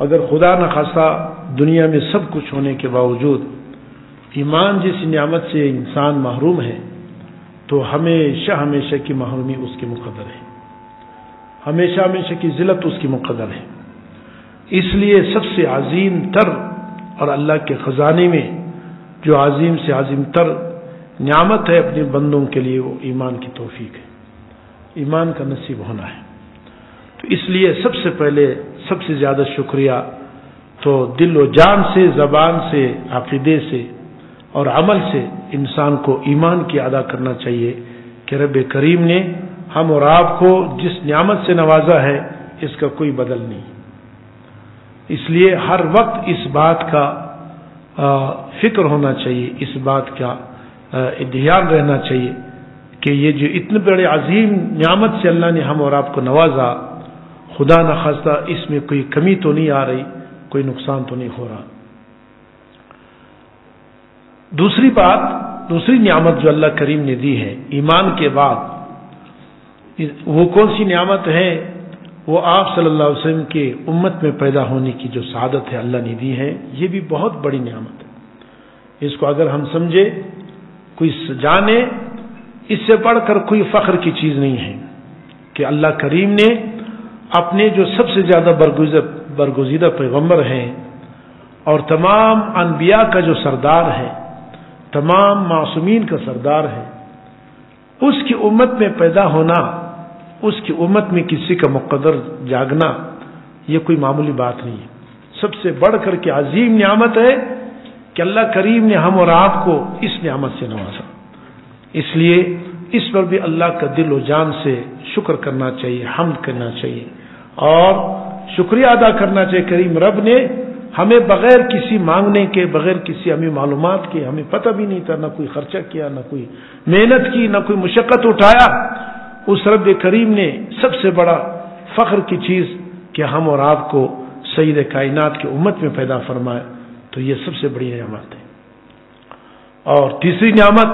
اگر خدا نخواستہ دنیا میں سب کچھ ہونے کے باوجود ایمان جیسی نعمت سے انسان محروم ہے تو ہمیشہ ہمیشہ کی محرومی اس کے مقدر ہے، ہمیشہ ہمیشہ کی ذلت اس کی مقدر ہے۔ اس لیے سب سے عظیم تر اور اللہ کے خزانے میں جو عظیم سے عظیم تر نعمت ہے اپنے بندوں کے لیے وہ ایمان کی توفیق ہے، ایمان کا نصیب ہونا ہے۔ تو اس لیے سب سے پہلے سب سے زیادہ شکریہ تو دل و جان سے، زبان سے، عقیدے سے اور عمل سے انسان کو ایمان کی ادا کرنا چاہیے کہ رب کریم نے ہم اور آپ کو جس نعمت سے نوازا ہے اس کا کوئی بدل نہیں۔ اس لیے ہر وقت اس بات کا فکر ہونا چاہیے، اس بات کا دھیان رہنا چاہیے کہ یہ جو اتنے بڑے عظیم نعمت سے اللہ نے ہم اور آپ کو نوازا، خدا نخواستہ اس میں کوئی کمی تو نہیں آ رہی، کوئی نقصان تو نہیں ہو رہا۔ دوسری بات، دوسری نعمت جو اللہ کریم نے دی ہے ایمان کے بعد، وہ کون سی نعمت ہے؟ وہ آپ صلی اللہ علیہ وسلم کے امت میں پیدا ہونے کی جو سعادت ہے اللہ نے دی ہے، یہ بھی بہت بڑی نعمت ہے۔ اس کو اگر ہم سمجھے، کوئی جانے، اس سے بڑھ کر کوئی فخر کی چیز نہیں ہے کہ اللہ کریم نے اپنے جو سب سے زیادہ برگزیدہ پیغمبر ہیں اور تمام انبیاء کا جو سردار ہے، تمام معصومین کا سردار ہے، اس کی امت میں پیدا ہونا، اس کی امت میں کسی کا مقدر جاگنا، یہ کوئی معمولی بات نہیں ہے۔ سب سے بڑھ کر کے عظیم نعمت ہے کہ اللہ کریم نے ہم اور آپ کو اس نعمت سے نوازا۔ اس لیے اس پر بھی اللہ کا دل و جان سے شکر کرنا چاہیے، حمد کرنا چاہیے اور شکریہ ادا کرنا چاہیے۔ کریم رب نے ہمیں بغیر کسی مانگنے کے، بغیر کسی ہمیں معلومات کے، ہمیں پتہ بھی نہیں تھا، نہ کوئی خرچہ کیا، نہ کوئی محنت کی، نہ کوئی مشقت اٹھایا، اس رب کریم نے سب سے بڑا فخر کی چیز کہ ہم اور آپ کو سید کائنات کی امت میں پیدا فرمائے، تو یہ سب سے بڑی نعمت ہے۔ اور تیسری نعمت،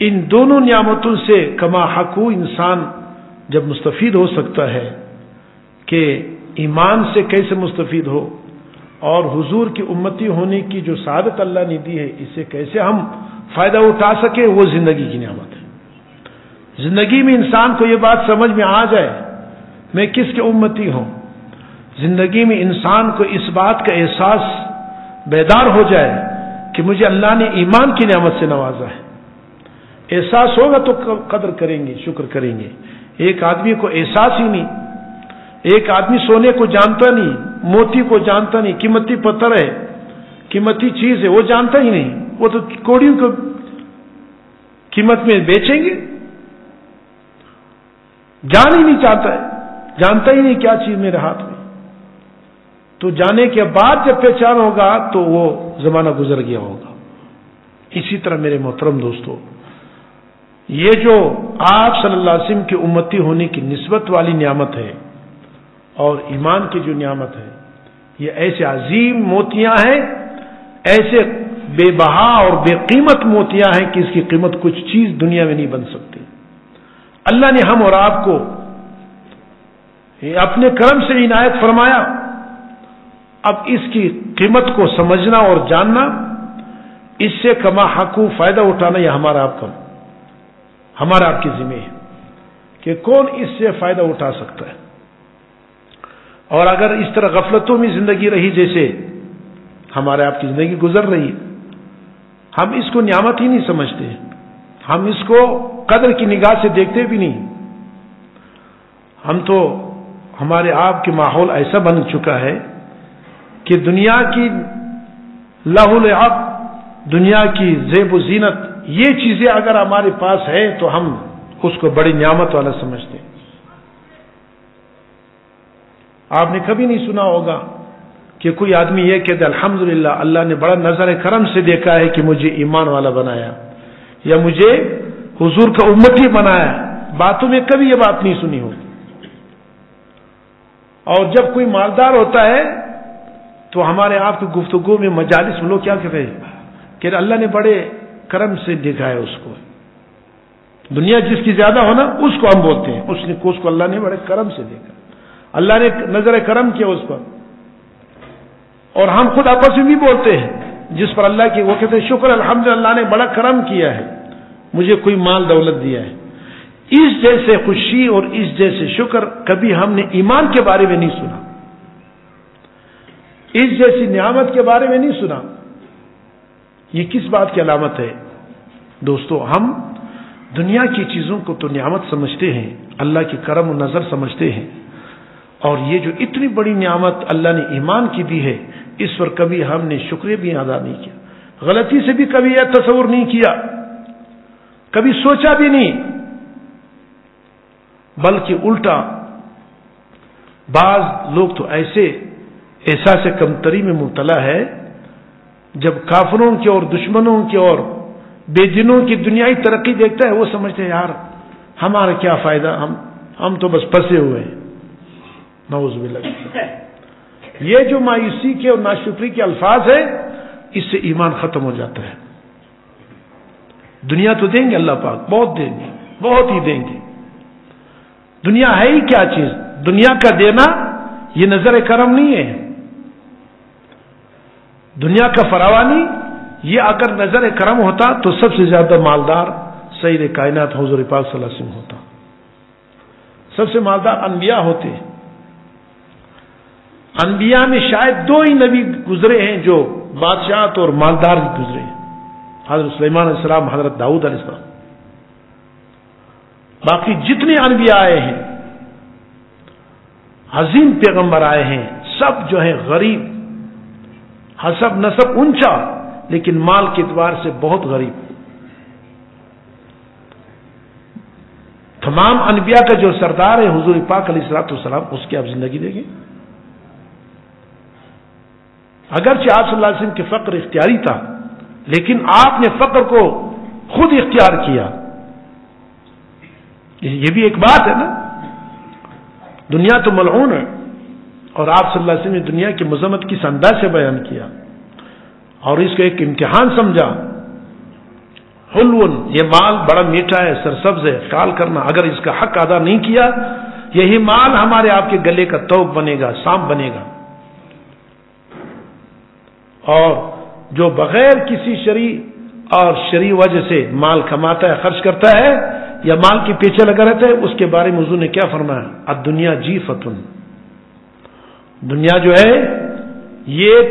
ان دونوں نعمتوں سے کما حقو انسان جب مستفید ہو سکتا ہے کہ ایمان سے کیسے مستفید ہو اور حضور کی امتی ہونے کی جو سعادت اللہ نے دی ہے اس سے کیسے ہم فائدہ اٹھا سکے، وہ زندگی کی نعمت ہے۔ زندگی میں انسان کو یہ بات سمجھ میں آ جائے میں کس کے امتی ہوں، زندگی میں انسان کو اس بات کا احساس بیدار ہو جائے کہ مجھے اللہ نے ایمان کی نعمت سے نوازا ہے، احساس ہوگا تو قدر کریں گے، شکر کریں گے۔ ایک آدمی کو احساس ہی نہیں، ایک آدمی سونے کو جانتا نہیں، موتی کو جانتا نہیں، قیمتی پتھر ہے، قیمتی چیز ہے، وہ جانتا ہی نہیں، وہ تو کوڑیوں کو قیمت میں بیچیں گے، جان ہی نہیں چاہتا ہے، جانتا ہی نہیں کیا چیز میرے ہاتھ میں، تو جانے کے بعد جب پہچان ہوگا تو وہ زمانہ گزر گیا ہوگا۔ اسی طرح میرے محترم دوستو، یہ جو آپ صلی اللہ علیہ وسلم کی امتی ہونے کی نسبت والی نعمت ہے اور ایمان کی جو نعمت ہے، یہ ایسے عظیم موتیاں ہیں، ایسے بے بہا اور بے قیمت موتیاں ہیں کہ اس کی قیمت کچھ چیز دنیا میں نہیں بن سکتی۔ اللہ نے ہم اور آپ کو اپنے کرم سے عنایت فرمایا، اب اس کی قیمت کو سمجھنا اور جاننا، اس سے کما حقو فائدہ اٹھانا، یہ ہمارا آپ کا، ہمارا آپ کی ذمہ ہے کہ کون اس سے فائدہ اٹھا سکتا ہے۔ اور اگر اس طرح غفلتوں میں زندگی رہی جیسے ہمارے آپ کی زندگی گزر رہی ہے، ہم اس کو نعمت ہی نہیں سمجھتے، ہم اس کو قدر کی نگاہ سے دیکھتے بھی نہیں۔ ہم تو ہمارے آپ کے ماحول ایسا بن چکا ہے کہ دنیا کی لہو لعب، دنیا کی زیب و زینت، یہ چیزیں اگر ہمارے پاس ہے تو ہم اس کو بڑی نعمت والا سمجھتے ہیں۔ آپ نے کبھی نہیں سنا ہوگا کہ کوئی آدمی یہ کہتے الحمدللہ اللہ نے بڑا نظر کرم سے دیکھا ہے کہ مجھے ایمان والا بنایا یا مجھے حضور کا امتی بنایا، باتوں میں کبھی یہ بات نہیں سنی ہوگی۔ اور جب کوئی مالدار ہوتا ہے تو ہمارے آپ کی گفتگو میں مجالس میں لوگ کیا کہتے ہیں کہ اللہ نے بڑے کرم سے دیکھا ہے اس کو، دنیا جس کی زیادہ ہونا اس کو ہم بولتے ہیں، اس کو اللہ نے بڑے کرم سے دیکھا، اللہ نے نظر کرم کیا اس پر۔ اور ہم خود آپس میں بھی بولتے ہیں جس پر اللہ کی وہ کہتے ہیں شکر الحمدللہ اللہ نے بڑا کرم کیا ہے، مجھے کوئی مال دولت دیا ہے. اس جیسے خوشی اور اس جیسے شکر کبھی ہم نے ایمان کے بارے میں نہیں سنا، اس جیسی نعمت کے بارے میں نہیں سنا. یہ کس بات کی علامت ہے دوستو؟ ہم دنیا کی چیزوں کو تو نعمت سمجھتے ہیں، اللہ کی کرم و نظر سمجھتے ہیں، اور یہ جو اتنی بڑی نعمت اللہ نے ایمان کی دی ہے اس پر کبھی ہم نے شکریہ بھی ادا نہیں کیا، غلطی سے بھی کبھی یہ تصور نہیں کیا، کبھی سوچا بھی نہیں، بلکہ الٹا بعض لوگ تو ایسے احساس کمتری میں مبتلا ہے جب کافروں کے اور دشمنوں کے اور بے دینوں کی دنیائی ترقی دیکھتا ہے وہ سمجھتے ہیں یار ہمارا کیا فائدہ، ہم تو بس پھنسے ہوئے ہیں. نعوذ باللہ. یہ جو مایوسی کے اور ناشکری کے الفاظ ہیں اس سے ایمان ختم ہو جاتا ہے. دنیا تو دیں گے اللہ پاک، بہت دیں گے، بہت ہی دیں گے. دنیا ہے ہی کیا چیز؟ دنیا کا دینا یہ نظر کرم نہیں ہے. دنیا کا فراوانی یہ اگر نظر کرم ہوتا تو سب سے زیادہ مالدار سید کائنات حضور پاک صلی اللہ علیہ وسلم ہوتا. سب سے مالدار انبیاء ہوتے. انبیاء میں شاید 2 ہی نبی گزرے ہیں جو بادشاہت اور مالدار گزرے ہیں، حضرت سلیمان علیہ السلام، حضرت داؤد علیہ السلام. باقی جتنے انبیاء آئے ہیں، عظیم پیغمبر آئے ہیں، سب جو ہیں غریب، حسب نسب اونچا لیکن مال کے اعتبار سے بہت غریب. تمام انبیاء کا جو سردار ہے حضور پاک علیہ الصلوۃ والسلام، اس کی آپ زندگی دیکھیں. اگرچہ آپ صلی اللہ علیہ وسلم کے فقر اختیاری تھا لیکن آپ نے فقر کو خود اختیار کیا. یہ بھی ایک بات ہے نا. دنیا تو ملعون ہے اور آپ صلی اللہ علیہ وسلم نے دنیا کی مذمت کس انداز سے بیان کیا اور اس کو ایک امتحان سمجھا. حلون، یہ مال بڑا میٹھا ہے، سرسبز ہے، خیال کرنا اگر اس کا حق ادا نہیں کیا یہی مال ہمارے آپ کے گلے کا توق بنے گا، سانپ بنے گا. اور جو بغیر کسی شرعی وجہ سے مال کماتا ہے، خرچ کرتا ہے یا مال کے پیچھے لگا رہتا ہے، اس کے بارے میں حضور نے کیا فرمایا؟ الدنیا جیفتن، دنیا جو ہے یہ ایک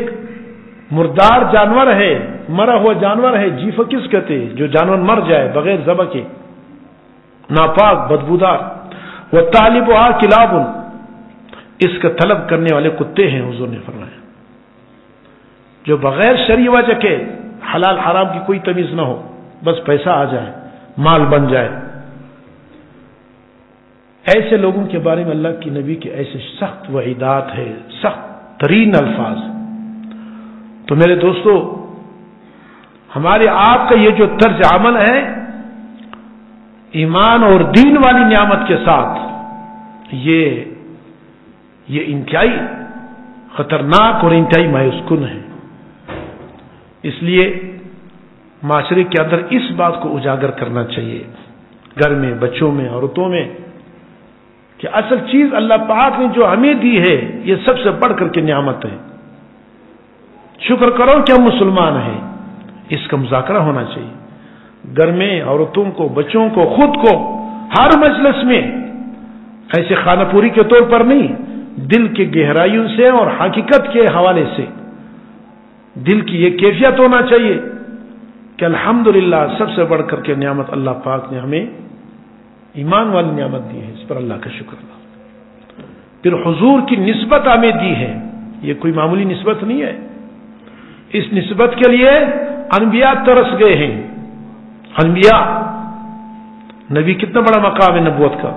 مردار جانور ہے، مرا ہوا جانور ہے. جیفہ کس کہتے ہیں؟ جو جانور مر جائے بغیر ذبح کے، ناپاک، بدبودار. وطالبها کلاب، اس کا طلب کرنے والے کتے ہیں حضور نے فرمایا. جو بغیر شرعی وجہ کے حلال حرام کی کوئی تمیز نہ ہو، بس پیسہ آ جائے، مال بن جائے. ایسے لوگوں کے بارے میں اللہ کی نبی کے ایسے سخت وعیدات ہے، سخت ترین الفاظ. تو میرے دوستو، ہمارے آپ کا یہ جو طرز عمل ہے ایمان اور دین والی نعمت کے ساتھ، یہ انتہائی خطرناک اور انتہائی مایوس کن ہے. اس لیے معاشرے کے اندر اس بات کو اجاگر کرنا چاہیے، گھر میں، بچوں میں، عورتوں میں، کہ اصل چیز اللہ پاک نے جو ہمیں دی ہے یہ سب سے بڑھ کر کے نعمت ہے. شکر کرو کہ ہم مسلمان ہیں. اس کا مذاکرہ ہونا چاہیے گھر میں، عورتوں کو، بچوں کو، خود کو، ہر مجلس میں. ایسے خانہ پوری کے طور پر نہیں، دل کی گہرائیوں سے اور حقیقت کے حوالے سے دل کی یہ کیفیت ہونا چاہیے کہ الحمدللہ سب سے بڑھ کر کے نعمت اللہ پاک نے ہمیں ایمان والی نعمت دی ہے، اس پر اللہ کا شکر. پھر حضور کی نسبت ہمیں دی ہے، یہ کوئی معمولی نسبت نہیں ہے. اس نسبت کے لیے انبیاء ترس گئے ہیں. انبیاء، نبی کتنا بڑا مقام ہے نبوت کا.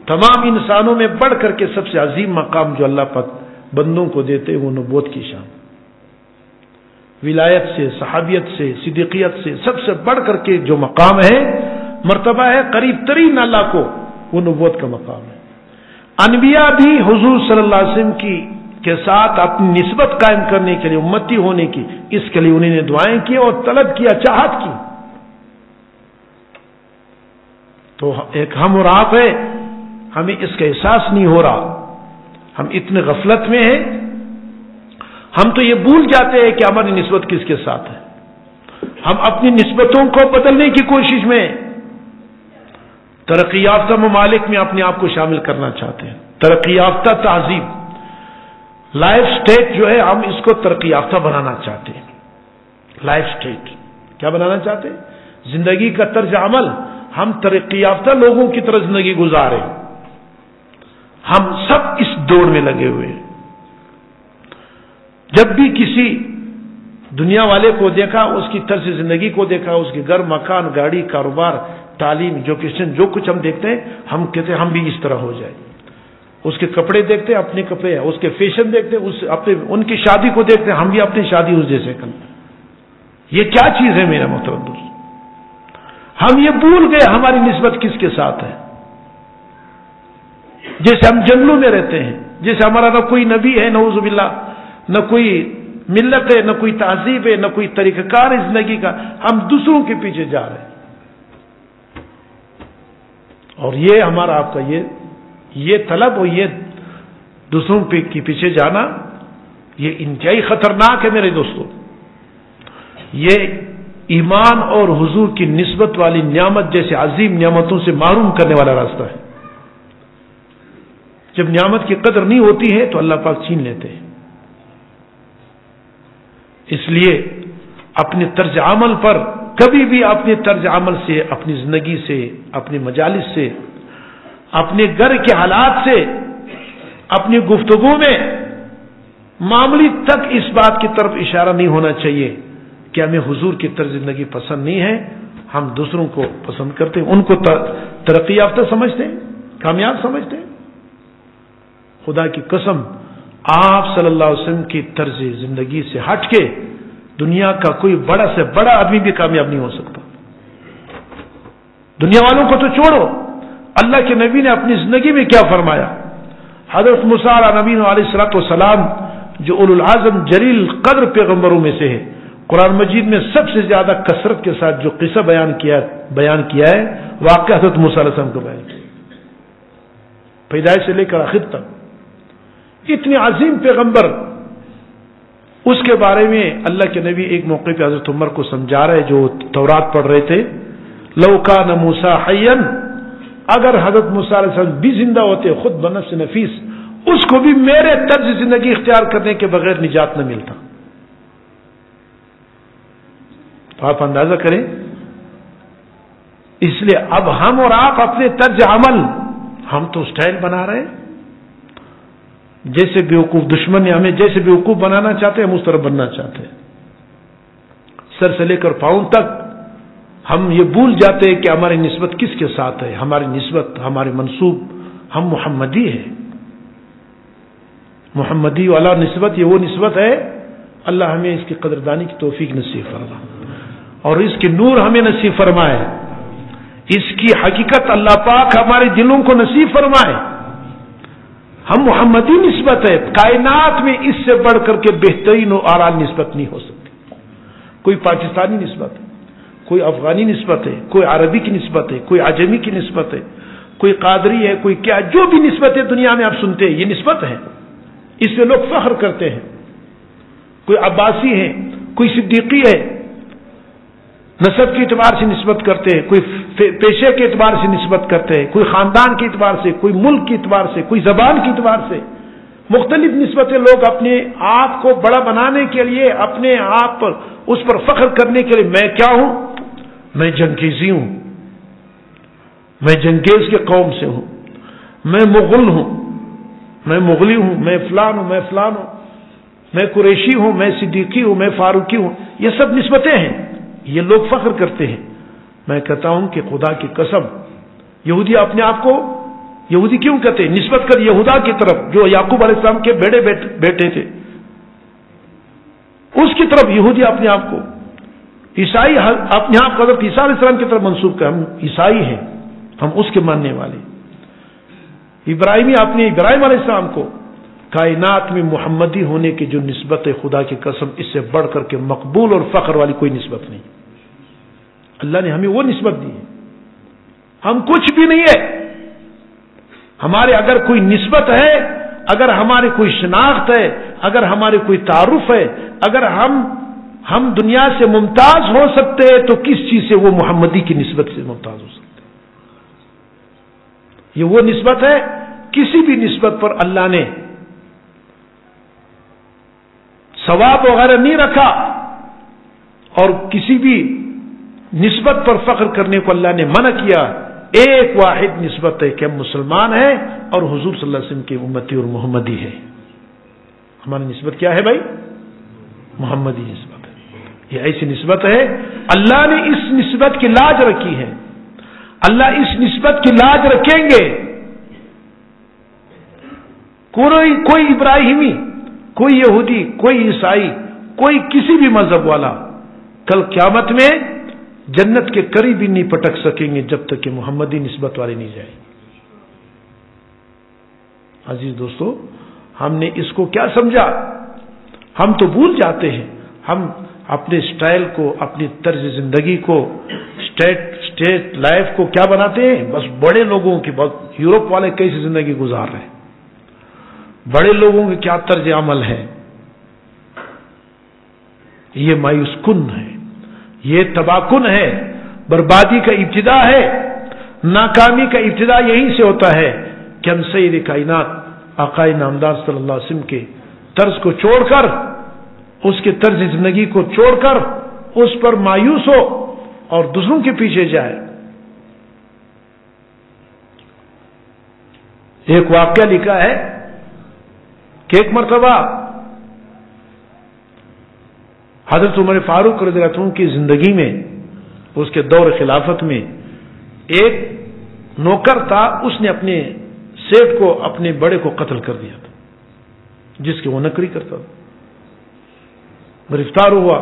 تمام انسانوں میں بڑھ کر کے سب سے عظیم مقام جو اللہ پاک بندوں کو دیتے وہ نبوت کی شان. ولایت سے، صحابیت سے، صدیقیت سے سب سے بڑھ کر کے جو مقام ہے، مرتبہ ہے قریب ترین اللہ کو، وہ نبوت کا مقام ہے. انبیاء بھی حضور صلی اللہ علیہ وسلم کے ساتھ اپنی نسبت قائم کرنے کے لیے، امتی ہونے کی، اس کے لیے انہوں نے دعائیں کی اور طلب کیا، چاہت کی. تو ایک ہم اور آپ ہے، ہمیں اس کا احساس نہیں ہو رہا. ہم اتنے غفلت میں ہیں ہم تو یہ بھول جاتے ہیں کہ ہماری نسبت کس کے ساتھ ہے. ہم اپنی نسبتوں کو بدلنے کی کوشش میں ترقی یافتہ ممالک میں اپنے آپ کو شامل کرنا چاہتے ہیں. ترقی یافتہ تہذیب، لائف سٹیٹ جو ہے، ہم اس کو ترقی یافتہ بنانا چاہتے ہیں. لائف سٹیٹ کیا بنانا چاہتے ہیں؟ زندگی کا طرز عمل. ہم ترقی یافتہ لوگوں کی طرح زندگی گزارے. ہم سب اس دوڑ میں لگے ہوئے ہیں. جب بھی کسی دنیا والے کو دیکھا، اس کی طرز زندگی کو دیکھا، اس کے گھر، مکان، گاڑی، کاروبار، تعلیم، ایجوکیشن، جو کچھ ہم دیکھتے ہیں، ہم کہتے ہیں ہم بھی اس طرح ہو جائیں. اس کے کپڑے دیکھتے ہیں، اپنے کپڑے، اس کے فیشن دیکھتے ہیں، ان کی شادی کو دیکھتے ہیں، ہم بھی اپنی شادی اس جیسے کریں. یہ کیا چیز ہے میرا محترم دوست؟ ہم یہ بھول گئے ہماری نسبت کس کے ساتھ ہے. جیسے ہم جنگلوں میں رہتے ہیں، جیسے ہمارا نہ کوئی نبی ہے، نعوذ باللہ، نہ کوئی ملت ہے، نہ کوئی تہذیب ہے، نہ کوئی طریقہ کار ہے زندگی کا. ہم دوسروں کے پیچھے جا رہے ہیں. اور یہ ہمارا آپ کا یہ طلب اور یہ دوسروں کے پیچھے جانا، یہ انتہائی خطرناک ہے میرے دوستوں. یہ ایمان اور حضور کی نسبت والی نعمت جیسے عظیم نعمتوں سے محروم کرنے والا راستہ ہے. جب نعمت کی قدر نہیں ہوتی ہے تو اللہ پاک چھین لیتے ہیں. اس لیے اپنے طرز عمل پر کبھی بھی اپنے طرز عمل سے، اپنی زندگی سے، اپنے مجالس سے، اپنے گھر کے حالات سے، اپنی گفتگو میں معمولی تک اس بات کی طرف اشارہ نہیں ہونا چاہیے کہ ہمیں حضور کی طرز زندگی پسند نہیں ہے. ہم دوسروں کو پسند کرتے ہیں، ان کو ترقی یافتہ سمجھتے ہیں، کامیاب سمجھتے ہیں. خدا کی قسم، آپ صلی اللہ علیہ وسلم کی طرز زندگی سے ہٹ کے دنیا کا کوئی بڑا سے بڑا آدمی بھی کامیاب نہیں ہو سکتا. دنیا والوں کو تو چھوڑو، اللہ کے نبی نے اپنی زندگی میں کیا فرمایا. حضرت موسیٰ نبی علیہ الصلوۃ والسلام جو اولو العزم جلیل قدر پیغمبروں میں سے ہے، قرآن مجید میں سب سے زیادہ کثرت کے ساتھ جو قصہ بیان کیا ہے، واقعہ حضرت موسیٰ علیہ السلام کو بیان کیا. پیدائش سے لے کر آخر تک اتنے عظیم پیغمبر، اس کے بارے میں اللہ کے نبی ایک موقع پہ حضرت عمر کو سمجھا رہے جو تورات پڑھ رہے تھے. لو کان موسیٰ حیا، اگر حضرت موسیٰ علیہ السلام بھی زندہ ہوتے خود بنفس نفیس، اس کو بھی میرے طرز زندگی اختیار کرنے کے بغیر نجات نہ ملتا. تو آپ اندازہ کریں. اس لیے اب ہم اور آپ اپنے طرز عمل، ہم تو سٹائل بنا رہے ہیں. جیسے بیوقوف دشمن نے ہمیں جیسے بیوقوف بنانا چاہتے ہیں، ہم اس طرح بننا چاہتے ہیں. سر سے لے کر پاؤں تک ہم یہ بھول جاتے ہیں کہ ہماری نسبت کس کے ساتھ ہے. ہماری نسبت، ہمارے منسوب، ہم محمدی ہیں. محمدی والا نسبت، یہ وہ نسبت ہے. اللہ ہمیں اس کی قدردانی کی توفیق نصیب فرمائے اور اس کے نور ہمیں نصیب فرمائے. اس کی حقیقت اللہ پاک ہمارے دلوں کو نصیب فرمائے. ہم محمدی نسبت ہے. کائنات میں اس سے بڑھ کر کے بہترین و اعلیٰ نسبت نہیں ہو سکتی. کوئی پاکستانی نسبت ہے، کوئی افغانی نسبت ہے، کوئی عربی کی نسبت ہے، کوئی عجمی کی نسبت ہے، کوئی قادری ہے، کوئی کیا، جو بھی نسبت ہے دنیا میں آپ سنتے ہیں، یہ نسبت ہے. اس سے لوگ فخر کرتے ہیں. کوئی عباسی ہے، کوئی صدیقی ہے، نسب کے اعتبار سے نسبت کرتے ہیں، کوئی پیشے کے اعتبار سے نسبت کرتے ہیں، کوئی خاندان کے اعتبار سے، کوئی ملک کے اعتبار سے، کوئی زبان کے اعتبار سے. مختلف نسبتیں لوگ اپنے آپ کو بڑا بنانے کے لیے، اپنے آپ پر اس پر فخر کرنے کے لیے، میں کیا ہوں؟ میں جنگیزی ہوں، میں جنگیز کے قوم سے ہوں، میں مغل ہوں، میں مغلی ہوں، میں فلان ہوں، میں فلان ہوں، میں قریشی ہوں، میں صدیقی ہوں، میں فاروقی ہوں. یہ سب نسبتیں ہیں. یہ لوگ فخر کرتے ہیں. میں کہتا ہوں کہ خدا کی قسم، یہودی اپنے آپ کو یہودی کیوں کہتے ہیں؟ نسبت کر یہودا کی طرف جو یعقوب علیہ السلام کے بیٹے تھے، اس کی طرف یہودی اپنے آپ کو، عیسائی اپنے آپ کو حضرت عیسیٰ علیہ السلام کی طرف منسوب کر، ہم عیسائی ہیں، ہم اس کے ماننے والے. ابراہیمی اپنے ابراہیم علیہ السلام کو. کائنات میں محمدی ہونے کی جو نسبت ہے، خدا کی قسم اس سے بڑھ کر کے مقبول اور فخر والی کوئی نسبت نہیں. اللہ نے ہمیں وہ نسبت دی ہے. ہم کچھ بھی نہیں ہے. ہمارے اگر کوئی نسبت ہے، اگر ہماری کوئی شناخت ہے، اگر ہمارے کوئی تعارف ہے، اگر ہم دنیا سے ممتاز ہو سکتے ہیں تو کس چیز سے وہ محمدی کی نسبت سے ممتاز ہو سکتے؟ یہ وہ نسبت ہے، کسی بھی نسبت پر اللہ نے ثواب وغیرہ نہیں رکھا، اور کسی بھی نسبت پر فخر کرنے کو اللہ نے منع کیا۔ ایک واحد نسبت ہے کہ ہم مسلمان ہیں اور حضور صلی اللہ علیہ وسلم کی امتی اور محمدی ہے۔ ہماری نسبت کیا ہے بھائی؟ محمدی نسبت ہے۔ یہ ایسی نسبت ہے، اللہ نے اس نسبت کی لاج رکھی ہے، اللہ اس نسبت کی لاج رکھیں گے۔ کوئی ابراہیمی، کوئی یہودی، کوئی عیسائی، کوئی کسی بھی مذہب والا کل قیامت میں جنت کے قریب بھی نہیں پٹک سکیں گے جب تک کہ محمدی نسبت والے نہیں جائیں۔ عزیز دوستو، ہم نے اس کو کیا سمجھا؟ ہم تو بھول جاتے ہیں، ہم اپنے سٹائل کو، اپنی طرز زندگی کو، اسٹیٹ لائف کو کیا بناتے ہیں؟ بس بڑے لوگوں کی، یورپ والے کیسی زندگی گزار رہے ہیں، بڑے لوگوں کی کیا طرز عمل ہے، یہ مایوس کن ہے، یہ تباہ کن ہے، بربادی کا ابتدا ہے، ناکامی کا ابتدا یہیں سے ہوتا ہے کہ ہم سید کائنات آقائے نامدار صلی اللہ علیہ وسلم کے طرز کو چھوڑ کر، اس کے طرز زندگی کو چھوڑ کر اس پر مایوس ہو اور دوسروں کے پیچھے جائے۔ ایک واقعہ لکھا ہے کہ ایک مرتبہ حضرت عمر فاروق رضی اللہ عنہ کی زندگی میں، اس کے دور خلافت میں، ایک نوکر تھا، اس نے اپنے سیٹ کو، اپنے بڑے کو قتل کر دیا تھا، جس کی وہ نوکری کرتا تھا۔ گرفتار ہوا،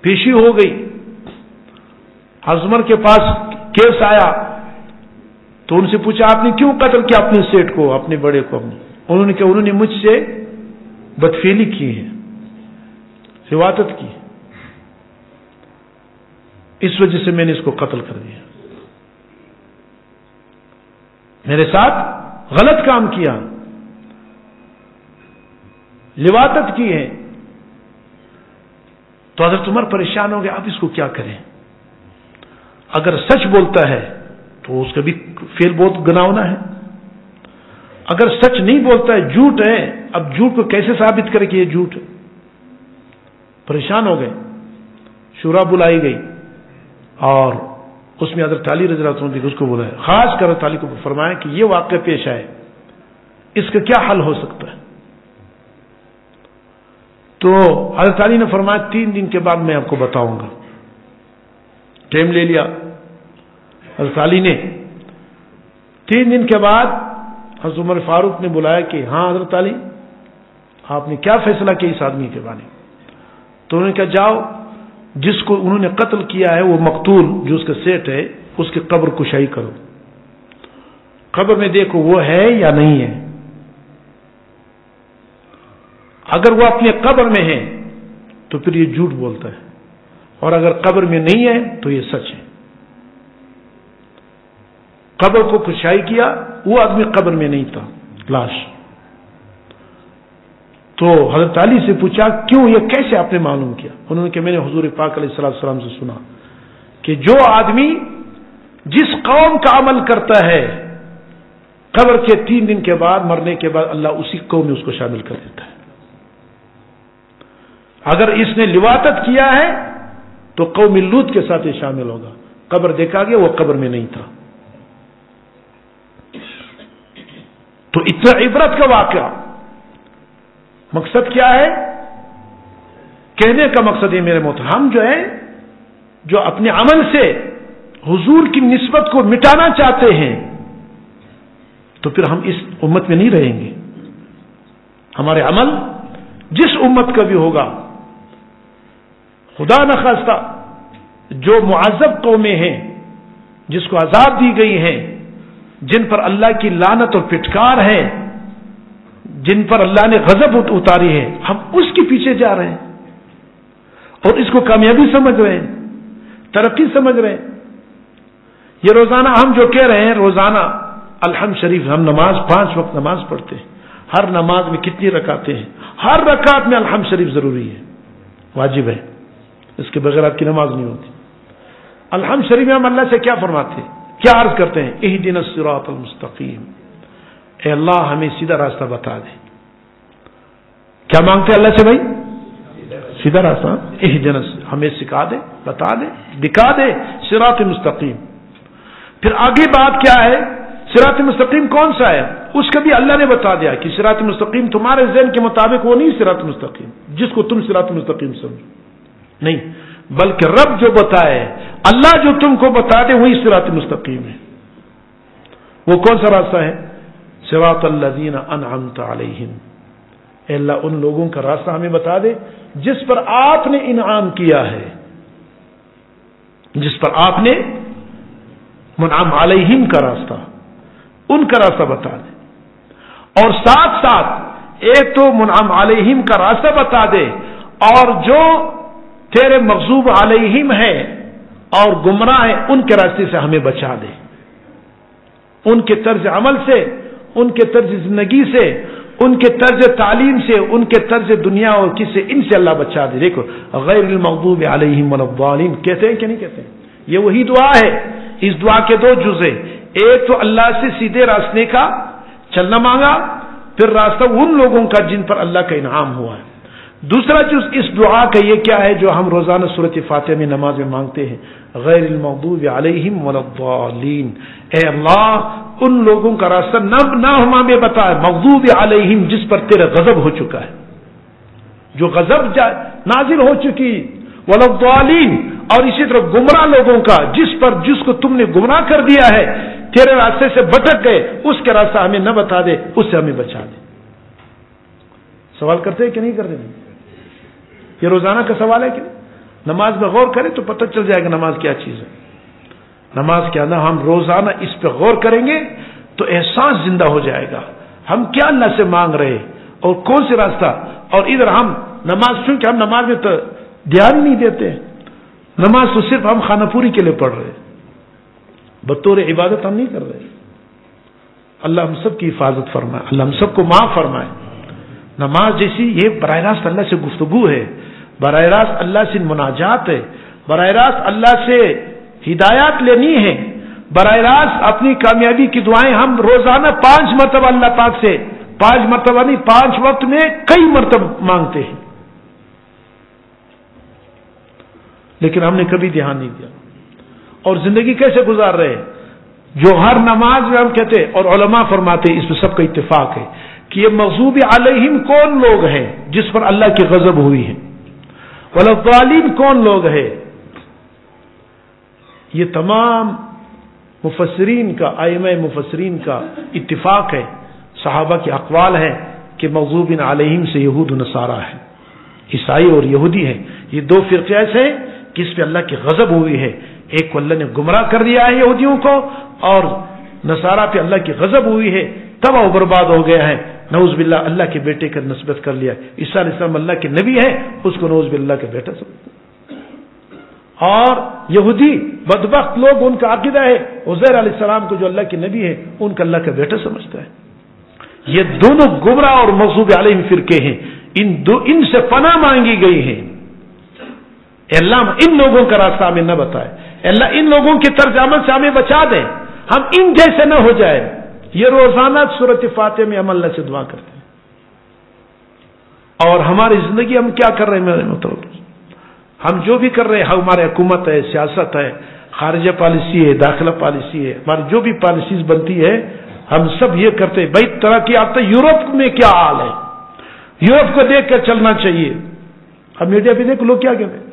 پیشی ہو گئی، حضرت عمر کے پاس کیس آیا تو ان سے پوچھا آپ نے کیوں قتل کیا اپنے سیٹ کو، اپنے بڑے کو؟ انہوں نے کہا انہوں نے مجھ سے بدفعلی کی ہے، سواتت کی، اس وجہ سے میں نے اس کو قتل کر دیا، میرے ساتھ غلط کام کیا، لواطت کی ہے۔ تو حضرت عمر پریشان ہو گئے، اب اس کو کیا کریں؟ اگر سچ بولتا ہے تو اس کا بھی فعل بہت گناونا ہے، اگر سچ نہیں بولتا ہے، جھوٹ ہے، اب جھوٹ کو کیسے ثابت کرے کہ یہ جھوٹ ہے؟ پریشان ہو گئے، شورا بلائی گئی اور اس میں حضرت علی رضی اللہ عنہ اس کو بلایا، خاص کر حضرت علی کو فرمایا کہ یہ واقعہ پیش آئے، اس کا کیا حل ہو سکتا ہے؟ تو حضرت علی نے فرمایا 3 دن کے بعد میں آپ کو بتاؤں گا۔ ٹائم لے لیا حضرت علی نے۔ 3 دن کے بعد حضرت عمر فاروق نے بلایا کہ ہاں حضرت علی، آپ نے کیا فیصلہ کیا اس آدمی کے بارے میں؟ تو انہوں نے کہا جاؤ، جس کو انہوں نے قتل کیا ہے وہ مقتول جو اس کا سیٹ ہے، اس کی قبر کشائی کرو، قبر میں دیکھو وہ ہے یا نہیں ہے، اگر وہ اپنے قبر میں ہے تو پھر یہ جھوٹ بولتا ہے، اور اگر قبر میں نہیں ہے تو یہ سچ ہے۔ قبر کو کشائی کیا، وہ آدمی قبر میں نہیں تھا، لاش۔ تو حضرت علی سے پوچھا کیوں، یہ کیسے آپ نے معلوم کیا؟ انہوں نے کہا میں نے حضور پاک علیہ السلام سے سنا کہ جو آدمی جس قوم کا عمل کرتا ہے، قبر کے 3 دن کے بعد، مرنے کے بعد اللہ اسی قوم میں اس کو شامل کر دیتا ہے۔ اگر اس نے لواطت کیا ہے تو قوم لوط کے ساتھ یہ شامل ہوگا، قبر دیکھا گیا وہ قبر میں نہیں تھا۔ تو اتنا عبرت کا واقعہ، مقصد کیا ہے؟ کہنے کا مقصد ہے میرے محترم، ہم جو ہے جو اپنے عمل سے حضور کی نسبت کو مٹانا چاہتے ہیں تو پھر ہم اس امت میں نہیں رہیں گے۔ ہمارے عمل جس امت کا بھی ہوگا، خدا نخواستہ جو معذب قومیں ہیں، جس کو عذاب دی گئی ہیں، جن پر اللہ کی لعنت اور پٹکار ہے، جن پر اللہ نے غضب اتاری ہے، ہم اس کے پیچھے جا رہے ہیں اور اس کو کامیابی سمجھ رہے ہیں، ترقی سمجھ رہے ہیں۔ یہ روزانہ ہم جو کہہ رہے ہیں، روزانہ الحمد شریف ہم نماز 5 وقت نماز پڑھتے ہیں، ہر نماز میں کتنی رکعتیں ہیں، ہر رکعت میں الحمد شریف ضروری ہے، واجب ہے، اس کے بغیر آپ کی نماز نہیں ہوتی۔ الحمد شریف میں ہم اللہ سے کیا فرماتے ہیں، کیا عرض کرتے ہیں؟ اہدنا الصراط المستقیم، اے اللہ ہمیں سیدھا راستہ بتا دے۔ کیا مانگتے ہیں اللہ سے بھائی؟ سیدھا راستہ، اہدنا، ہمیں سکھا دے، بتا دے، دکھا دے صراط مستقیم۔ پھر آگے بات کیا ہے؟ صراط مستقیم کون سا ہے؟ اس کا بھی اللہ نے بتا دیا کہ صراط مستقیم تمہارے ذہن کے مطابق وہ نہیں صراط مستقیم جس کو تم صراط مستقیم سمجھو، نہیں، بلکہ رب جو بتائے، اللہ جو تم کو بتا دے وہی صراط مستقیم ہے۔ وہ کون سا راستہ ہے؟ صراط الذین انعمت علیہم، اے اللہ ان لوگوں کا راستہ ہمیں بتا دے جس پر آپ نے انعام کیا ہے، جس پر آپ نے منعم علیہم کا راستہ، ان کا راستہ بتا دے، اور ساتھ ساتھ ایک تو منعم علیہم کا راستہ بتا دے، اور جو تیرے مغضوب علیہم ہے اور گمراہ ہیں ان کے راستے سے ہمیں بچا دے، ان کے طرز عمل سے، ان کے طرز زندگی سے، ان کے طرز تعلیم سے، ان کے طرز دنیا اور کس سے، ان سے اللہ بچا دے۔ دیکھو غیر المغضوب علیہم ولا الضالین کہتے ہیں کہ نہیں کہتے ہیں؟ یہ وہی دعا ہے۔ اس دعا کے دو جز ہیں، ایک تو اللہ سے سیدھے راستے کا چلنا مانگا، پھر راستہ ان لوگوں کا جن پر اللہ کا انعام ہوا ہے۔ دوسرا جز اس دعا کا یہ کیا ہے جو ہم روزانہ سورۃ فاتحہ میں نماز میں مانگتے ہیں، غیر المغضوب علیہم ولا الضالین، اے اللہ ان لوگوں کا راستہ نہ ہمیں بتا، مغضوب علیہم جس پر تیرا غضب ہو چکا ہے، جو غضب نازل ہو چکی، ولا الضالین، اور اسی طرح گمراہ لوگوں کا جس کو تم نے گمراہ کر دیا ہے، تیرے راستے سے بھٹک گئے، اس کے راستہ ہمیں نہ بتا دے، اس سے ہمیں بچا دے۔ سوال کرتے ہیں کہ نہیں کرتے؟ یہ روزانہ کا سوال ہے کہ نماز میں غور کریں تو پتہ چل جائے گا نماز کیا چیز ہے۔ نماز کے اندر ہم روزانہ اس پہ غور کریں گے تو احساس زندہ ہو جائے گا، ہم کیا اللہ سے مانگ رہے اور کون سے راستہ۔ اور ادھر ہم نماز، چونکہ ہم نماز میں تو دھیان نہیں دیتے، نماز تو صرف ہم خانہ پوری کے لیے پڑھ رہے، بطور عبادت ہم نہیں کر رہے۔ اللہ ہم سب کی حفاظت فرمائے، اللہ ہم سب کو معاف فرمائے۔ نماز جیسی یہ براہ راست اللہ سے گفتگو ہے، براہ راست اللہ سے مناجات ہے، براہ راست اللہ سے ہدایات لینی ہے، براہ راست اپنی کامیابی کی دعائیں ہم روزانہ 5 مرتبہ اللہ پاک سے، 5 مرتبہ نہیں 5 وقت میں کئی مرتبہ مانگتے ہیں، لیکن ہم نے کبھی دھیان نہیں دیا۔ اور زندگی کیسے گزار رہے؟ جو ہر نماز میں ہم کہتے ہیں، اور علماء فرماتے ہیں اس میں سب کا اتفاق ہے کہ یہ مغضوب علیہم کون لوگ ہیں جس پر اللہ کی غضب ہوئی ہے، ولا الضالین کون لوگ ہیں؟ یہ تمام مفسرین کا، ائمہ مفسرین کا اتفاق ہے، صحابہ کے اقوال ہے کہ مغضوب علیہم سے یہود و نصارہ ہے، عیسائی اور یہودی ہیں۔ یہ دو فرقے ایسے ہیں کہ اس پہ اللہ کی غضب ہوئی ہے، ایک کو اللہ نے گمراہ کر دیا ہے یہودیوں کو، اور نصارہ پہ اللہ کی غضب ہوئی ہے، تباہ و برباد ہو گیا ہے، نعوذ باللہ اللہ کے بیٹے کا نسبت کر لیا۔ عیسیٰ علیہ السلام اللہ کے نبی ہے، اس کو نعوذ باللہ کا بیٹا سمجھتے ہیں۔ اور یہودی بدبخت لوگ، ان کا عقیدہ ہے عزیر علیہ السلام کو جو اللہ کے نبی ہے ان کا اللہ کا بیٹا سمجھتا ہے۔ یہ دونوں گمراہ اور مغضوب علیہم فرقے ہیں، ان سے پناہ مانگی گئی ہے۔ اے اللہ ان لوگوں کا راستہ ہمیں نہ بتائے، اے اللہ ان لوگوں کے طرز عمل سے ہمیں بچا دے، ہم ان جیسے نہ ہو جائے۔ یہ روزانہ سورۃ فاتحہ میں ہم اللہ سے دعا کرتے ہیں۔ اور ہماری زندگی ہم کیا کر رہے ہیں میرے مطلب، ہم جو بھی کر رہے ہیں، ہمارے حکومت ہے، سیاست ہے، خارجہ پالیسی ہے، داخلہ پالیسی ہے، ہماری جو بھی پالیسیز بنتی ہے، ہم سب یہ کرتے ہیں بھائی ترقی یافتہ یورپ میں کیا حال ہے، یورپ کو دیکھ کر چلنا چاہیے۔ اب میڈیا پہ دیکھ لوگ کیا کہتے ہیں،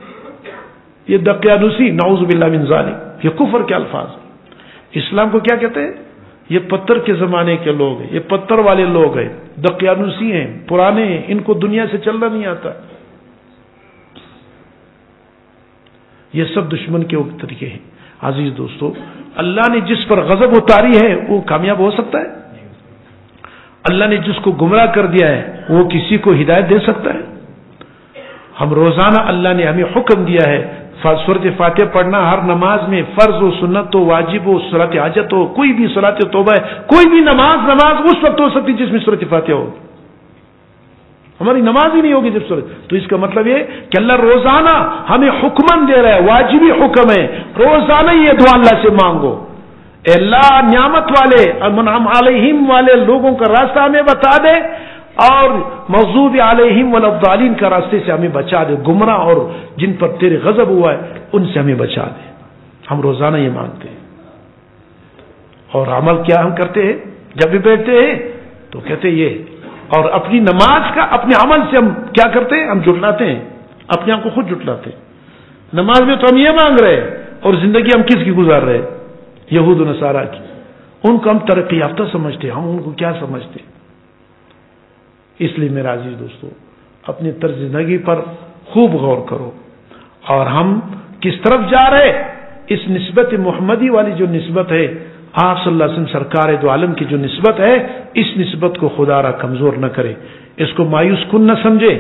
یہ دقیانوسی، نعوذ باللہ من ذالک، یہ کفر کے الفاظ ہیں۔ اسلام کو کیا کہتے ہیں؟ یہ پتھر کے زمانے کے لوگ ہیں، یہ پتھر والے لوگ ہیں، دقیانوسی ہیں، پرانے ہیں، ان کو دنیا سے چلنا نہیں آتا۔ یہ سب دشمن کے طریقے ہیں۔ عزیز دوستو، اللہ نے جس پر غضب اتاری ہے وہ کامیاب ہو سکتا ہے؟ اللہ نے جس کو گمراہ کر دیا ہے وہ کسی کو ہدایت دے سکتا ہے؟ ہم روزانہ اللہ نے ہمیں حکم دیا ہے سورۃ فاتحہ پڑھنا، ہر نماز میں فرض و سنت ہو، واجب ہو، صلاۃ حاجت ہو، کوئی بھی صلاۃ توبہ ہے، کوئی بھی نماز اس وقت ہو سکتی جس میں سورۃ فاتحہ ہو۔ ہماری نماز ہی نہیں ہوگی جب سورج. تو اس کا مطلب یہ کہ اللہ روزانہ ہمیں حکمن دے رہا ہے, واجبی حکم ہے, روزانہ یہ دعا اللہ سے مانگو, اے اللہ نعمت والے منعم علیہم والے لوگوں کا راستہ ہمیں بتا دے, اور مغضوب علیہم والضالین کا راستے سے ہمیں بچا دے, گمراہ اور جن پر تیرے غضب ہوا ہے ان سے ہمیں بچا دے. ہم روزانہ یہ مانگتے ہیں. اور عمل کیا ہم کرتے ہیں جب بھی بیٹھتے ہیں تو کہتے ہیں یہ, اور اپنی نماز کا اپنے عمل سے ہم کیا کرتے ہیں, ہم جٹلاتے ہیں, اپنے آپ کو خود جٹلاتے ہیں. نماز میں تو ہم یہ مانگ رہے ہیں, اور زندگی ہم کس کی گزار رہے ہیں, یہود و نصارہ کی. ان کو ہم ترقی یافتہ سمجھتے ہیں, ہم ان کو کیا سمجھتے ہیں. اس لیے میرا عزیز دوستو, اپنی طرز زندگی پر خوب غور کرو, اور ہم کس طرف جا رہے. اس نسبت محمدی والی جو نسبت ہے, آپ صلی اللہ علیہ وسلم سرکار دو عالم کی جو نسبت ہے, اس نسبت کو خدا را کمزور نہ کرے, اس کو مایوس کن نہ سمجھے.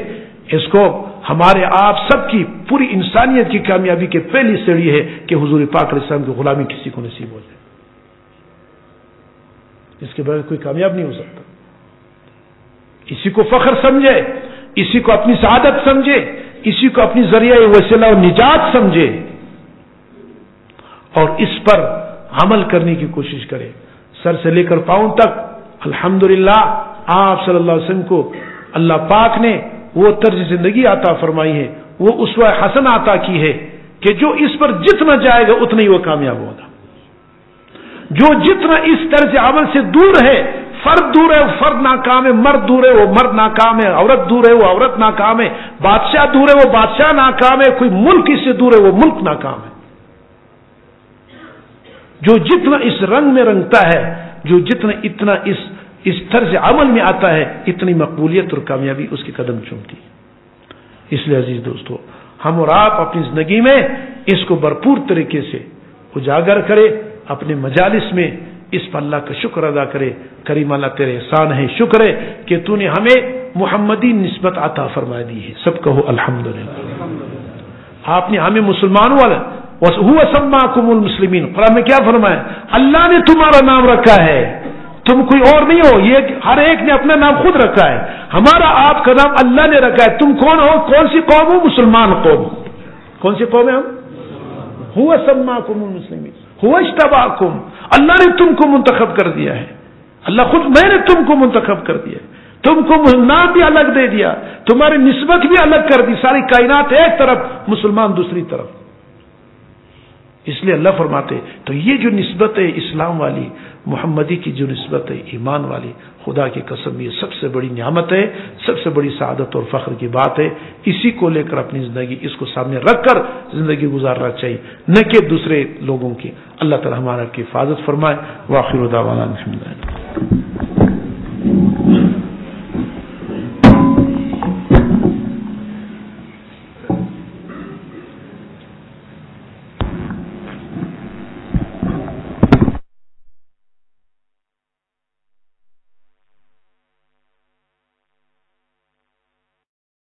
اس کو ہمارے آپ سب کی پوری انسانیت کی کامیابی کے پہلی سیڑھی ہے کہ حضور پاک علیہ السلام کی غلامی کسی کو نصیب ہو جائے. اس کے بغیر کوئی کامیاب نہیں ہو سکتا. اسی کو فخر سمجھے, اسی کو اپنی سعادت سمجھے, اسی کو اپنی ذریعہ وسیلہ و نجات سمجھے, اور اس پر عمل کرنے کی کوشش کرے. سر سے لے کر پاؤں تک الحمدللہ آپ صلی اللہ علیہ وسلم کو اللہ پاک نے وہ طرز زندگی عطا فرمائی ہے, وہ اسوہ حسن عطا کی ہے کہ جو اس پر جتنا جائے گا اتنا ہی وہ کامیاب ہوگا. جو جتنا اس طرز عمل سے دور ہے, فرد دور ہے وہ فرد ناکام ہے, مرد دور ہے وہ مرد ناکام ہے, عورت دور ہے وہ عورت ناکام ہے, بادشاہ دور ہے وہ بادشاہ ناکام ہے, کوئی ملک اس سے دور ہے وہ ملک ناکام ہے. جو جتنا اس رنگ میں رنگتا ہے, جو جتنا اتنا اس طرز عمل میں آتا ہے, اتنی مقبولیت اور کامیابی اس کے قدم چومتی ہے. اس لیے عزیز دوستو, ہم اور آپ اپنی زندگی میں اس کو بھرپور طریقے سے اجاگر کرے, اپنے مجالس میں اس پر اللہ کا شکر ادا کرے. کریم اللہ تیرے احسان ہے, شکر ہے کہ تو نے ہمیں محمدی نسبت عطا فرما دی ہے. سب کہو الحمدللہ. آپ نے ہمیں مسلمانوں والا هو سماکم المسلمین, قرآن میں کیا فرمایا, اللہ نے تمہارا نام رکھا ہے, تم کوئی اور نہیں ہو. یہ ہر ایک نے اپنا نام خود رکھا ہے, ہمارا آپ کا نام اللہ نے رکھا ہے. تم کون ہو, کون سی قوم ہو, مسلمان قوم. کون سی قوم ہے ہم؟ هو سماکم المسلمین هو اجتباکم, اللہ نے تم کو منتخب کر دیا ہے. اللہ خود, میں نے تم کو منتخب کر دیا ہے, تم کو نام بھی الگ دے دیا, تمہاری نسبت بھی الگ کر دی. ساری کائنات ایک طرف, مسلمان دوسری طرف. اس لیے اللہ فرماتے تو یہ جو نسبت ہے اسلام والی, محمدی کی جو نسبت ہے ایمان والی, خدا کی قسم یہ سب سے بڑی نعمت ہے, سب سے بڑی سعادت اور فخر کی بات ہے. اسی کو لے کر اپنی زندگی اس کو سامنے رکھ کر زندگی گزارنا چاہیے, نہ کہ دوسرے لوگوں کی. اللہ تعالی ہمارا کی حفاظت فرمائے. وآخر دعوانا الحمدللہ.